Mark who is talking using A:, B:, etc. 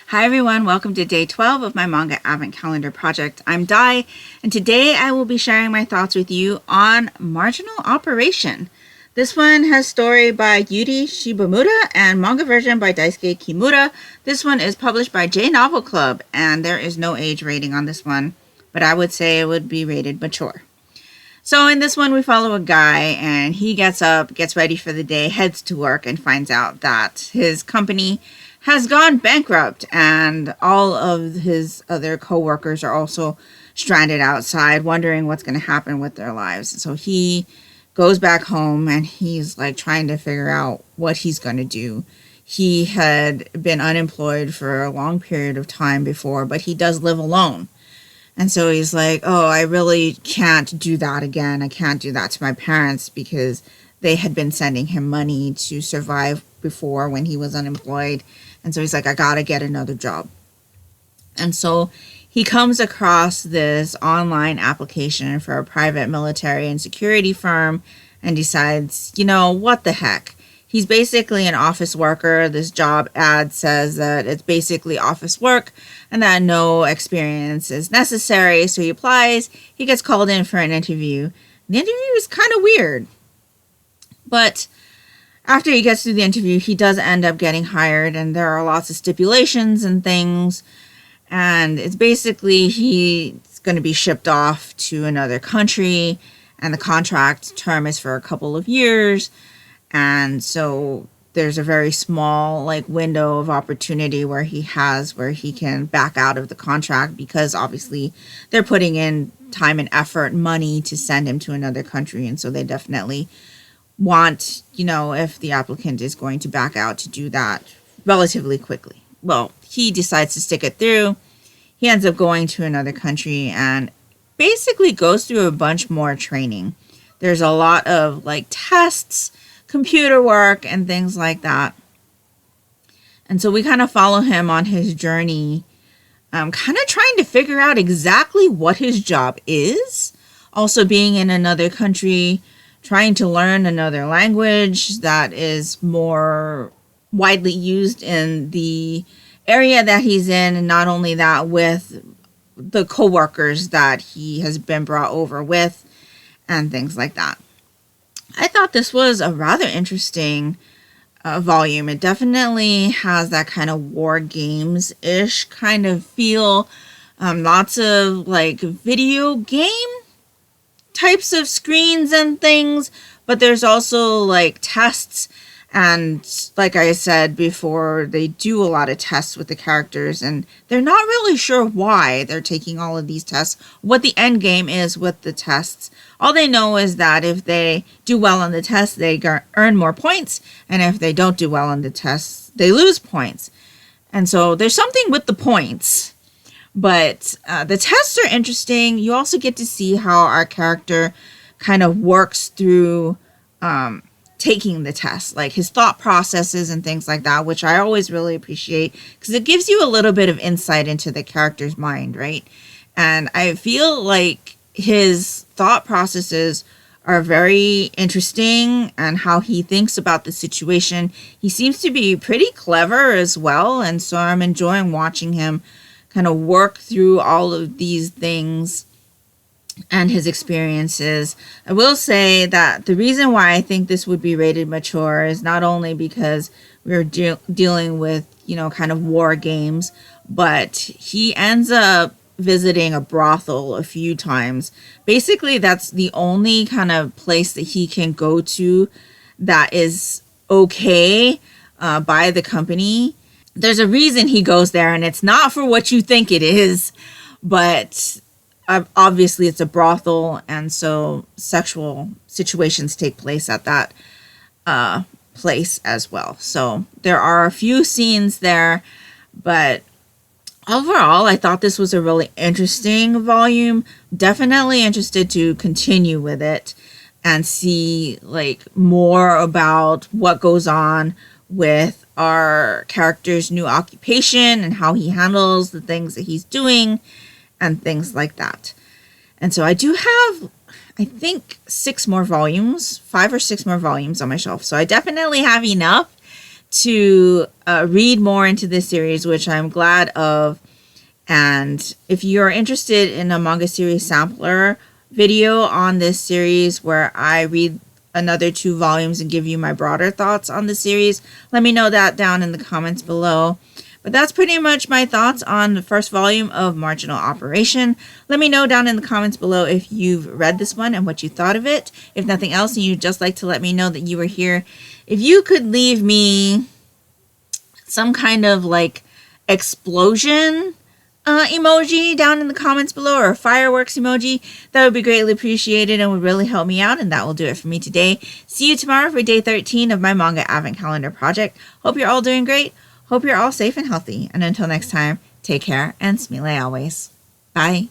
A: Hi everyone, welcome to day 12 of my manga advent calendar project. I'm Dai, and today I will be sharing my thoughts with you on Marginal Operation. This one has story by Yuri Shibamura and manga version by Daisuke Kimura. This one is published by J Novel Club, and there is no age rating on this one, but I would say it would be rated mature. So in this one, we follow a guy, and he gets up, gets ready for the day, heads to work, and finds out that his company has gone bankrupt, and all of his other co-workers are also stranded outside, wondering what's going to happen with their lives. So he goes back home, and he's like trying to figure out what he's going to do. He had been unemployed for a long period of time before, but he does live alone. And so he's like, oh, I really can't do that again. I can't do that to my parents because they had been sending him money to survive before when he was unemployed. And so he's like, I gotta get another job. And so he comes across this online application for a private military and security firm and decides, what the heck? He's basically an office worker. This job ad says that it's basically office work and that no experience is necessary. So he applies. He gets called in for an interview. The interview is kind of weird. But after he gets through the interview, he does end up getting hired, and there are lots of stipulations and things. And it's basically he's going to be shipped off to another country, and the contract term is for a couple of years. And so there's a very small window of opportunity where he can back out of the contract, because obviously they're putting in time and effort, money to send him to another country. And so they definitely want, if the applicant is going to back out, to do that relatively quickly. Well, he decides to stick it through. He ends up going to another country and basically goes through a bunch more training. There's a lot of tests, computer work, and things like that. And so we kind of follow him on his journey, kind of trying to figure out exactly what his job is. Also being in another country, trying to learn another language that is more widely used in the area that he's in, and not only that, with the co-workers that he has been brought over with, and things like that. I thought this was a rather interesting volume. It definitely has that kind of war games-ish kind of feel. Lots of video game types of screens and things, but there's also tests, and like I said before, they do a lot of tests with the characters, and they're not really sure why they're taking all of these tests, what the end game is with the tests. All they know is that if they do well on the test, they earn more points, and if they don't do well on the tests, they lose points. And so there's something with the points. But the tests are interesting. You also get to see how our character kind of works through taking the test, his thought processes and things like that, which I always really appreciate, because it gives you a little bit of insight into the character's mind, right? And I feel like his thought processes are very interesting, and how he thinks about the situation. He seems to be pretty clever as well, and so I'm enjoying watching him kind of work through all of these things and his experiences. I will say that the reason why I think this would be rated mature is not only because we're dealing with, kind of war games, but he ends up visiting a brothel a few times. Basically, that's the only kind of place that he can go to that is okay by the company. There's a reason he goes there, and it's not for what you think it is, but obviously it's a brothel, and so sexual situations take place at that place as well. So there are a few scenes there, but overall, I thought this was a really interesting volume. Definitely interested to continue with it and see more about what goes on with our character's new occupation and how he handles the things that he's doing and things like that. And so I do have, I think, 5 or 6 more volumes on my shelf. So I definitely have enough to read more into this series, which I'm glad of. And if you're interested in a manga series sampler video on this series where I read another 2 volumes and give you my broader thoughts on the series, let me know that down in the comments below. But that's pretty much my thoughts on the first volume of Marginal Operation. Let me know down in the comments below if you've read this one and what you thought of it. If nothing else, and you'd just like to let me know that you were here, if you could leave me some kind of like explosion emoji down in the comments below, or a fireworks emoji, that would be greatly appreciated and would really help me out. And that will do it for me today. See you tomorrow for day 13 of my manga advent calendar project. Hope you're all doing great. Hope you're all safe and healthy. And until next time, take care and smile always. Bye.